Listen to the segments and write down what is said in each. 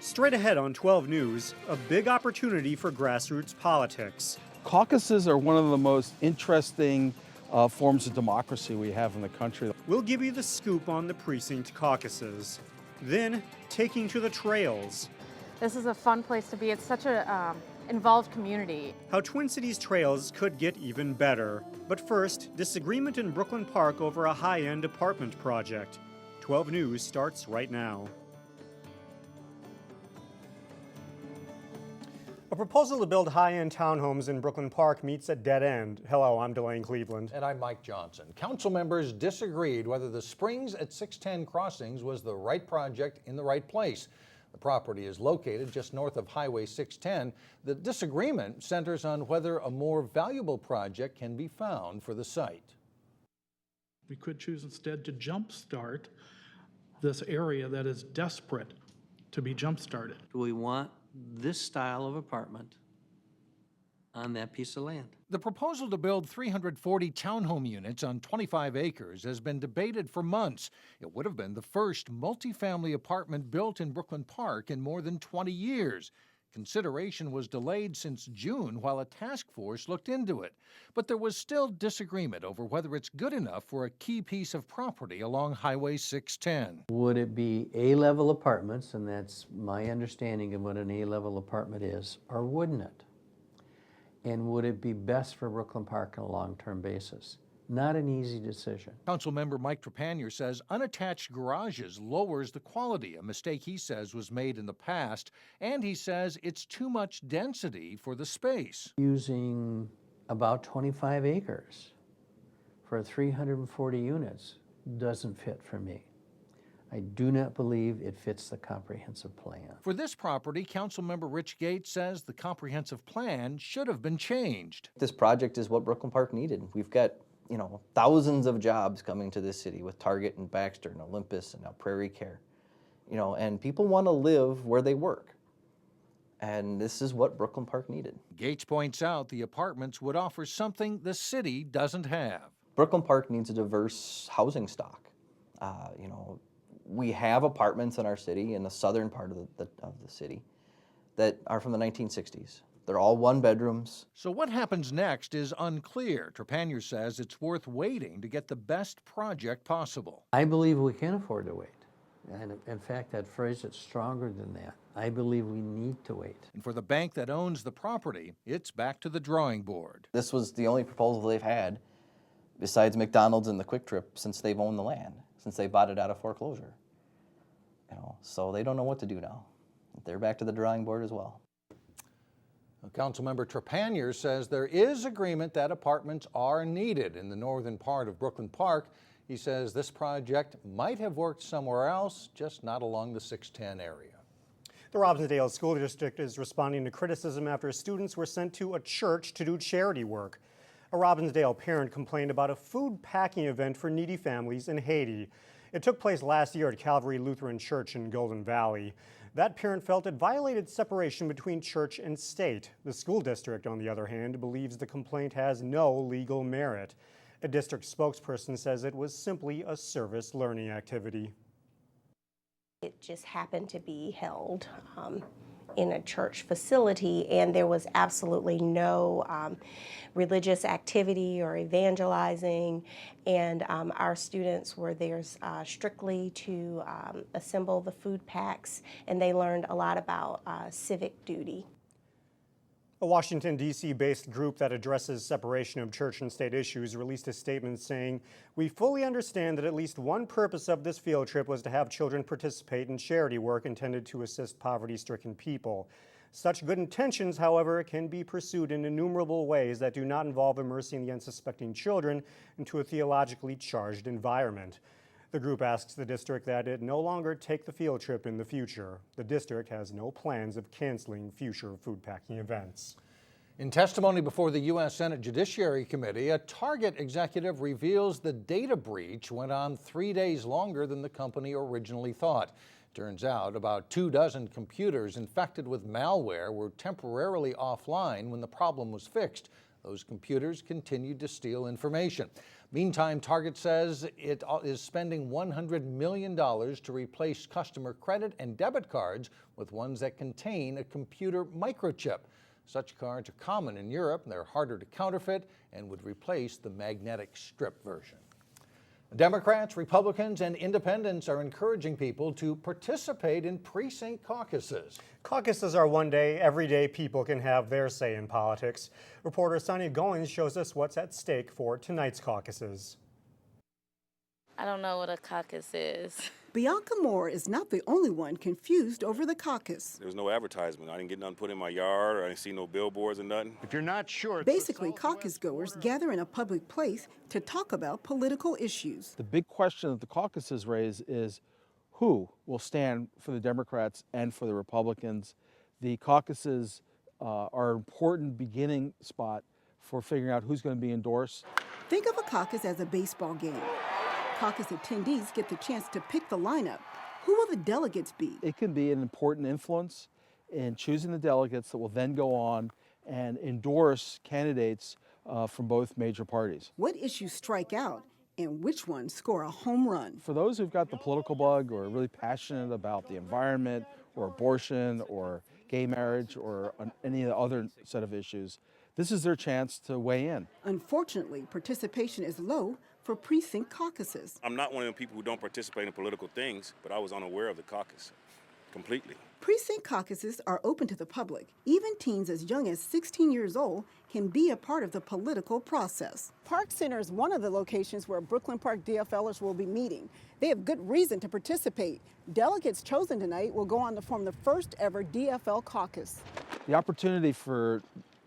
Straight ahead on 12 News, a big opportunity for grassroots politics. Caucuses are one of the most interesting forms of democracy we have in the country. We'll give you the scoop on the Precinct caucuses. Then, taking to the trails. This is a fun place to be. It's such a involved community. How Twin Cities trails could get even better. But first, disagreement in Brooklyn Park over a high-end apartment project. 12 News starts right now. A proposal to build high-end townhomes in Brooklyn Park meets a dead end. Hello, I'm Delane Cleveland. And I'm Mike Johnson. Council members disagreed whether the Springs at 610 Crossings was the right project in the right place. The property is located just north of Highway 610. The disagreement centers on whether a more valuable project can be found for the site. We could choose instead to jumpstart this area that is desperate to be jump-started. Do we want this style of apartment on that piece of land? The proposal to build 340 townhome units on 25 acres has been debated for months. It would have been the first multifamily apartment built in Brooklyn Park in more than 20 years. Consideration was delayed since June while a task force looked into it. But there was still disagreement over whether it's good enough for a key piece of property along Highway 610. Would it be A-level apartments, and that's my understanding of what an A-level apartment is, or wouldn't it? And would it be best for Brooklyn Park on a long-term basis? Not an easy decision. Councilmember Mike Trepanier says unattached garages lowers the quality, a mistake he says was made in the past, and he says it's too much density for the space. Using about 25 acres for 340 units doesn't fit for me. I do not believe it fits the comprehensive plan. For this property, Councilmember Rich Gates says the comprehensive plan should have been changed. This project is what Brooklyn Park needed. We've got, thousands of jobs coming to this city with Target and Baxter and Olympus and now Prairie Care. And people want to live where they work. And this is what Brooklyn Park needed. Gates points out the apartments would offer something the city doesn't have. Brooklyn Park needs a diverse housing stock. We have apartments in our city, in the southern part of the city, that are from the 1960s. They're all one bedrooms. So what happens next is unclear. Trepanier says it's worth waiting to get the best project possible. I believe we can afford to wait. And in fact, I'd phrase it stronger than that. I believe we need to wait. And for the bank that owns the property, it's back to the drawing board. This was the only proposal they've had, besides McDonald's and the Quick Trip, since they've owned the land, since they bought it out of foreclosure. So they don't know what to do now. They're back to the drawing board as well. Councilmember Trepanier says there is agreement that apartments are needed in the northern part of Brooklyn Park. He says this project might have worked somewhere else, just not along the 610 area. The Robbinsdale School District is responding to criticism after students were sent to a church to do charity work. A Robbinsdale parent complained about a food packing event for needy families in Haiti. It took place last year at Calvary Lutheran Church in Golden Valley. That parent felt it violated separation between church and state. The school district, on the other hand, believes the complaint has no legal merit. A district spokesperson says it was simply a service learning activity. It just happened to be held in a church facility, and there was absolutely no religious activity or evangelizing, and our students were there strictly to assemble the food packs, and they learned a lot about civic duty. A Washington, D.C. based group that addresses separation of church and state issues released a statement saying, "We fully understand that at least one purpose of this field trip was to have children participate in charity work intended to assist poverty-stricken people. Such good intentions, however, can be pursued in innumerable ways that do not involve immersing the unsuspecting children into a theologically charged environment." The group asks the district that it no longer take the field trip in the future. The district has no plans of canceling future food packing events. In testimony before the U.S. Senate Judiciary Committee, a Target executive reveals the data breach went on 3 days longer than the company originally thought. Turns out about 24 computers infected with malware were temporarily offline when the problem was fixed. Those computers continued to steal information. Meantime, Target says it is spending $100 million to replace customer credit and debit cards with ones that contain a computer microchip. Such cards are common in Europe. They're harder to counterfeit and would replace the magnetic strip version. Democrats, Republicans, and independents are encouraging people to participate in precinct caucuses. Caucuses are one day, every day people can have their say in politics. Reporter Sonia Goins shows us what's at stake for tonight's caucuses. I don't know what a caucus is. Bianca Moore is not the only one confused over the caucus. There was no advertisement. I didn't get nothing put in my yard, or I didn't see no billboards or nothing. If you're not sure, basically, caucus goers gather in a public place to talk about political issues. The big question that the caucuses raise is who will stand for the Democrats and for the Republicans. The caucuses are an important beginning spot for figuring out who's going to be endorsed. Think of a caucus as a baseball game. Caucus attendees get the chance to pick the lineup. Who will the delegates be? It can be an important influence in choosing the delegates that will then go on and endorse candidates from both major parties. What issues strike out and which ones score a home run? For those who've got the political bug or are really passionate about the environment or abortion or gay marriage or any other set of issues, this is their chance to weigh in. Unfortunately, participation is low for precinct caucuses. I'm not one of the people who don't participate in political things, but I was unaware of the caucus completely. Precinct caucuses are open to the public. Even teens as young as 16 years old can be a part of the political process. Park Center is one of the locations where Brooklyn Park DFLers will be meeting. They have good reason to participate. Delegates chosen tonight will go on to form the first ever DFL caucus. The opportunity for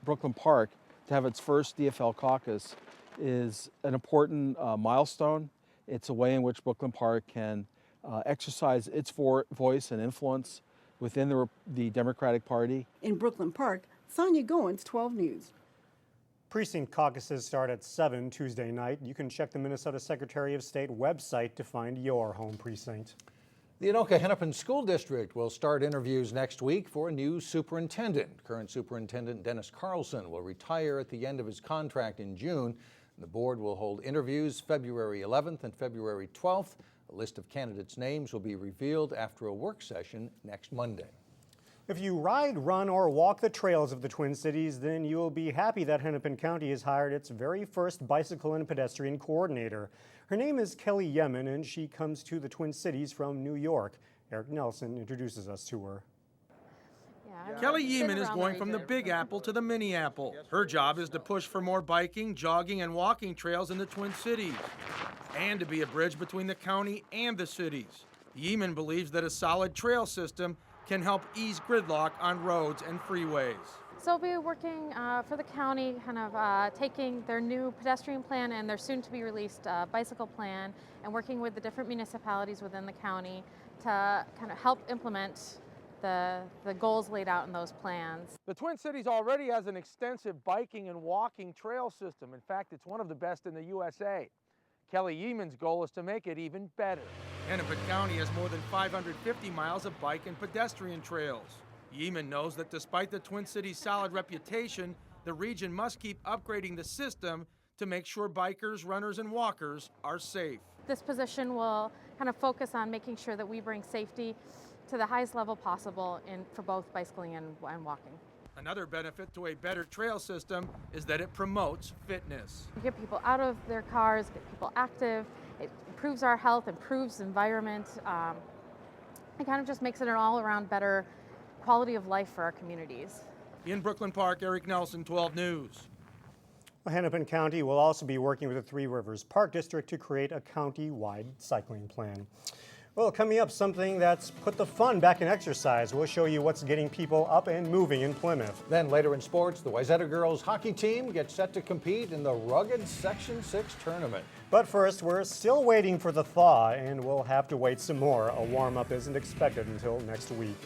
Brooklyn Park to have its first DFL caucus is an important milestone. It's a way in which Brooklyn Park can exercise its voice and influence within the Democratic Party. In Brooklyn Park, Sonia Goins, 12 News. Precinct caucuses start at 7 Tuesday night. You can check the Minnesota Secretary of State website to find your home precinct. The Anoka-Hennepin School District will start interviews next week for a new superintendent. Current Superintendent Dennis Carlson will retire at the end of his contract in June. The board will hold interviews February 11th and February 12th. A list of candidates' names will be revealed after a work session next Monday. If you ride, run, or walk the trails of the Twin Cities, then you will be happy that Hennepin County has hired its very first bicycle and pedestrian coordinator. Her name is Kelly Yemen, and she comes to the Twin Cities from New York. Eric Nelson introduces us to her. Kelly Yemen is going from the Big Apple to the Minneapolis. Her job is to push for more biking, jogging, and walking trails in the Twin Cities, and to be a bridge between the county and the cities. Yemen believes that a solid trail system can help ease gridlock on roads and freeways. So I'll be working for the county, kind of taking their new pedestrian plan and their soon-to-be released bicycle plan, and working with the different municipalities within the county to kind of help implement the goals laid out in those plans. The Twin Cities already has an extensive biking and walking trail system. In fact, it's one of the best in the USA. Kelly Yemen's goal is to make it even better. Hennepin County has more than 550 miles of bike and pedestrian trails. Yemen knows that despite the Twin Cities' solid reputation, the region must keep upgrading the system to make sure bikers, runners, and walkers are safe. This position will kind of focus on making sure that we bring safety to the highest level possible for both bicycling and walking. Another benefit to a better trail system is that it promotes fitness. Get people out of their cars, get people active. It improves our health, improves the environment. It kind of just makes it an all-around better quality of life for our communities. In Brooklyn Park, Eric Nelson, 12 News. Hennepin County will also be working with the Three Rivers Park District to create a county-wide cycling plan. Well, coming up, something that's put the fun back in exercise. We'll show you what's getting people up and moving in Plymouth. Then later in sports, the Wayzata girls hockey team gets set to compete in the rugged Section 6 tournament. But first, we're still waiting for the thaw, and we'll have to wait some more. A warm-up isn't expected until next week.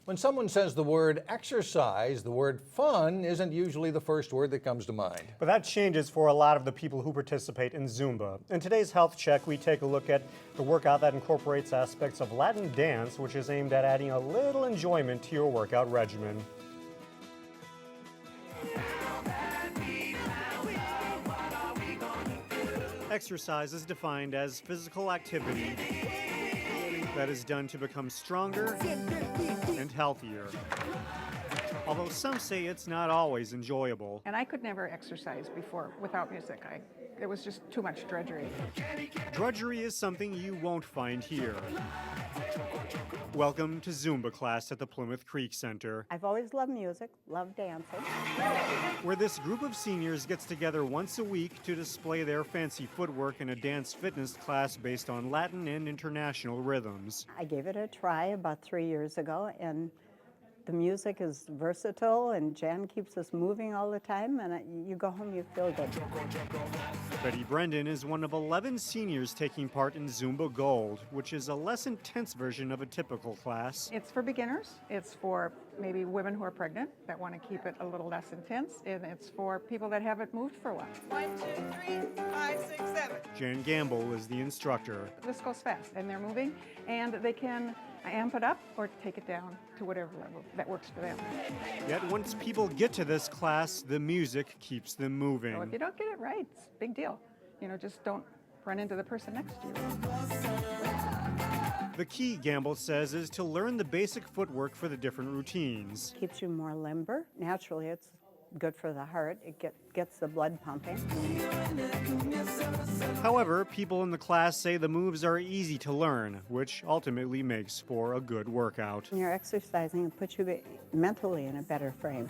When someone says the word exercise, the word fun isn't usually the first word that comes to mind. But that changes for a lot of the people who participate in Zumba. In today's Health Check, we take a look at the workout that incorporates aspects of Latin dance, which is aimed at adding a little enjoyment to your workout regimen. Exercise is defined as physical activity that is done to become stronger and healthier. Although some say it's not always enjoyable. And I could never exercise before without music. It was just too much drudgery. Drudgery is something you won't find here. Welcome to Zumba class at the Plymouth Creek Center, I've always loved music, loved dancing. where this group of seniors gets together once a week to display their fancy footwork in a dance fitness class based on Latin and international rhythms. I gave it a try about 3 years ago, and the music is versatile, and Jan keeps us moving all the time, and you go home, you feel good. Betty Brendan is one of 11 seniors taking part in Zumba Gold, which is a less intense version of a typical class. It's for beginners. It's for maybe women who are pregnant that want to keep it a little less intense, and it's for people that haven't moved for a while. 1, 2, 3, 5, 6, 7. Jan Gamble is the instructor. This goes fast, and they're moving, and they can amp it up or take it down to whatever level that works for them. Yet once people get to this class, the music keeps them moving. So if you don't get it right, it's a big deal. Just don't run into the person next to you. The key, Gamble says, is to learn the basic footwork for the different routines. Keeps you more limber. Naturally, it's good for the heart. It gets the blood pumping. However, people in the class say the moves are easy to learn, which ultimately makes for a good workout. When you're exercising, it puts you mentally in a better frame.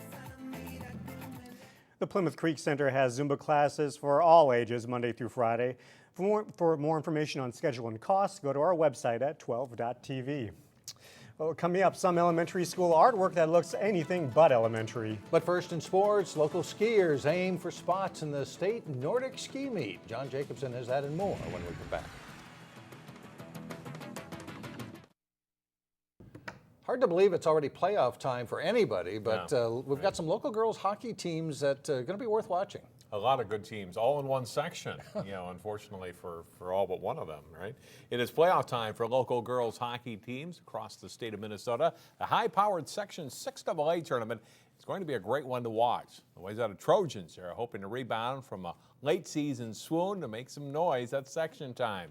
The Plymouth Creek Center has Zumba classes for all ages, Monday through Friday. For more information on schedule and costs, go to our website at 12.tv. Well, coming up, some elementary school artwork that looks anything but elementary. But first in sports, local skiers aim for spots in the state Nordic ski meet. John Jacobson has that and more when we come back. Hard to believe it's already playoff time for anybody, but we've got some local girls hockey teams that are going to be worth watching. A lot of good teams, all in one section, unfortunately for all but one of them, right? It is playoff time for local girls hockey teams across the state of Minnesota. The high-powered Section 6AA tournament is going to be a great one to watch. The Wayzata Trojans are hoping to rebound from a late-season swoon to make some noise at section time.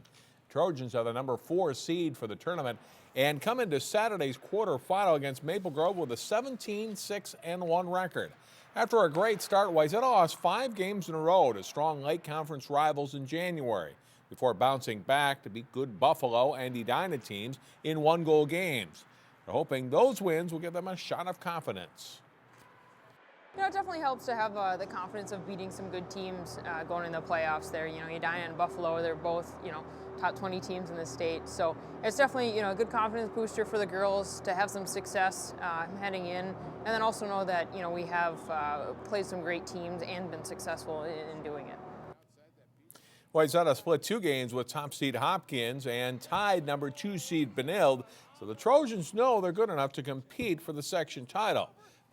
Trojans are the number 4 seed for the tournament and come into Saturday's quarterfinal against Maple Grove with a 17-6-1 record. After a great start, Wayzata lost 5 games in a row to strong Lake Conference rivals in January before bouncing back to beat good Buffalo and Edina teams in 1-goal games. They're hoping those wins will give them a shot of confidence. It definitely helps to have the confidence of beating some good teams going in the playoffs there. Edina and Buffalo, they're both, top 20 teams in the state. So it's definitely, a good confidence booster for the girls to have some success heading in. And then also know that, we have played some great teams and been successful in doing it. Wayzata split 2 games with top seed Hopkins and tied number 2 seed Benilde. So the Trojans know they're good enough to compete for the section title.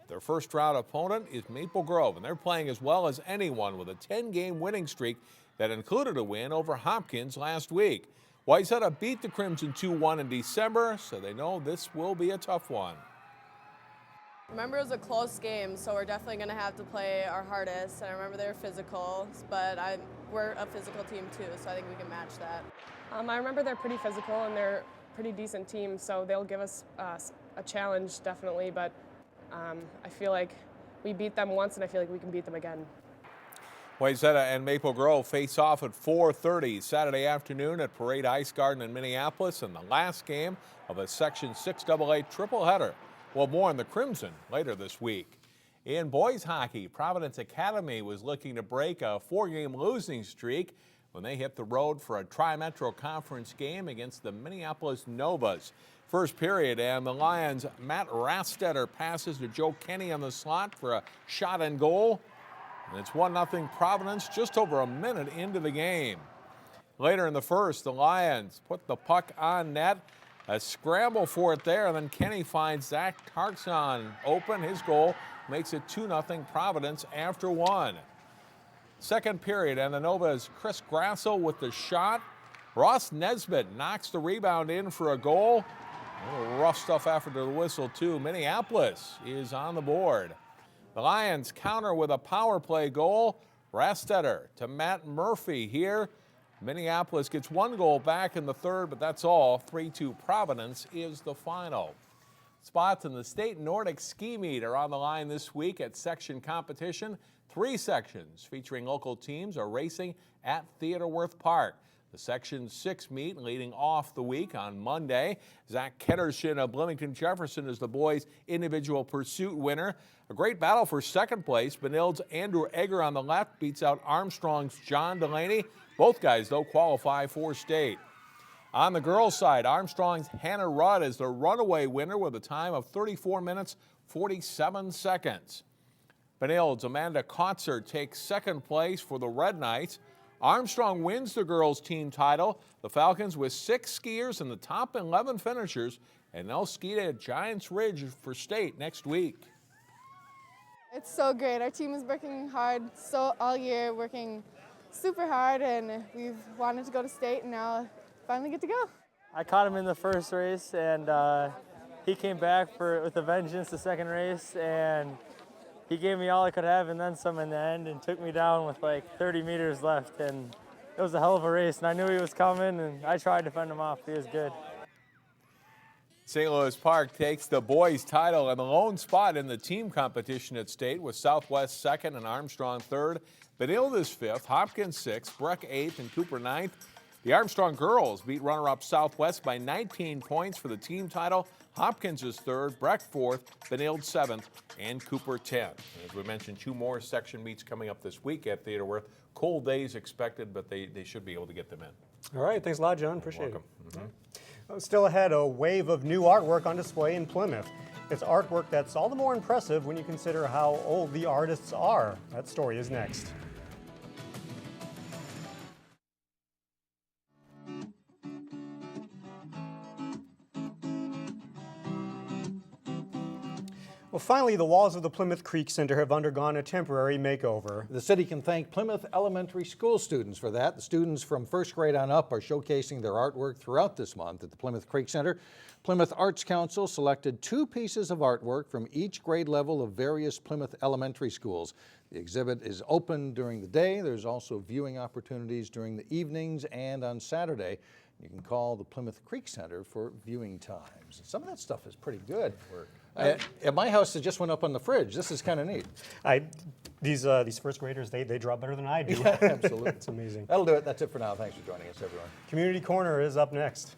Their first round opponent is Maple Grove, and they're playing as well as anyone with a 10-game winning streak that included a win over Hopkins last week. Wayzata beat the Crimson 2-1 in December, so they know this will be a tough one. Remember, it was a close game, so we're definitely going to have to play our hardest. And I remember they were physical, but we're a physical team too, so I think we can match that. I remember they're pretty physical and they're a pretty decent team, so they'll give us a challenge definitely, but I feel like we beat them once and I feel like we can beat them again. Wayzata and Maple Grove face off at 4:30 Saturday afternoon at Parade Ice Garden in Minneapolis in the last game of a Section 6AA tripleheader. Well, more on the Crimson later this week. In boys hockey, Providence Academy was looking to break a 4-game losing streak when they hit the road for a Tri-Metro Conference game against the Minneapolis Novas. First period, and the Lions' Matt Rastetter passes to Joe Kenny on the slot for a shot and goal. And it's 1-0 Providence just over a minute into the game. Later in the first, the Lions put the puck on net. A scramble for it there, and then Kenny finds Zach Tarkson open. His goal makes it 2-0 Providence after 1. Second period, and the Nova's Chris Grassel with the shot. Ross Nesbitt knocks the rebound in for a goal. A little rough stuff after the whistle, too. Minneapolis is on the board. The Lions counter with a power play goal. Rastetter to Matt Murphy here. Minneapolis gets 1 goal back in the third, but that's all. 3-2 Providence is the final. Spots in the state Nordic ski meet are on the line this week at section competition. 3 sections featuring local teams are racing at Theodore Wirth Park. The Section 6 meet leading off the week on Monday. Zach Ketterson of Bloomington Jefferson is the boys' individual pursuit winner. A great battle for second place. Benild's Andrew Egger on the left beats out Armstrong's John Delaney. Both guys, though, qualify for state. On the girls' side, Armstrong's Hannah Rudd is the runaway winner with a time of 34 minutes, 47 seconds. Benild's Amanda Kotzer takes second place for the Red Knights. Armstrong wins the girls' team title. The Falcons with 6 skiers in the top 11 finishers, and they'll ski to Giants Ridge for state next week. It's so great. Our team is working hard all year, working super hard, and we've wanted to go to state, and now finally get to go. I caught him in the first race, and he came back with a vengeance the second race, and he gave me all I could have and then some in the end, and took me down with like 30 meters left, and it was a hell of a race, and I knew he was coming, and I tried to fend him off. He was good. St. Louis Park takes the boys' title and the lone spot in the team competition at state, with Southwest second and Armstrong third. Benild is fifth, Hopkins sixth, Breck 8th, and Cooper 9th. The Armstrong girls beat runner-up Southwest by 19 points for the team title. Hopkins is third, Breck 4th, Benild 7th, and Cooper 10th. As we mentioned, 2 more section meets coming up this week at Theodore Wirth. Cold days expected, but they should be able to get them in. All right, thanks a lot, John. Appreciate it. Mm-hmm. Still ahead, a wave of new artwork on display in Plymouth. It's artwork that's all the more impressive when you consider how old the artists are. That story is next. Well, finally, the walls of the Plymouth Creek Center have undergone a temporary makeover. The city can thank Plymouth Elementary School students for that. The students from first grade on up are showcasing their artwork throughout this month at the Plymouth Creek Center. Plymouth Arts Council selected 2 pieces of artwork from each grade level of various Plymouth elementary schools. The exhibit is open during the day. There's also viewing opportunities during the evenings and on Saturday. You can call the Plymouth Creek Center for viewing times. Some of that stuff is pretty good. At my house, it just went up on the fridge. This is kind of neat. These first graders, they draw better than I do. Yeah, absolutely. It's amazing. That'll do it. That's it for now. Thanks for joining us, everyone. Community Corner is up next.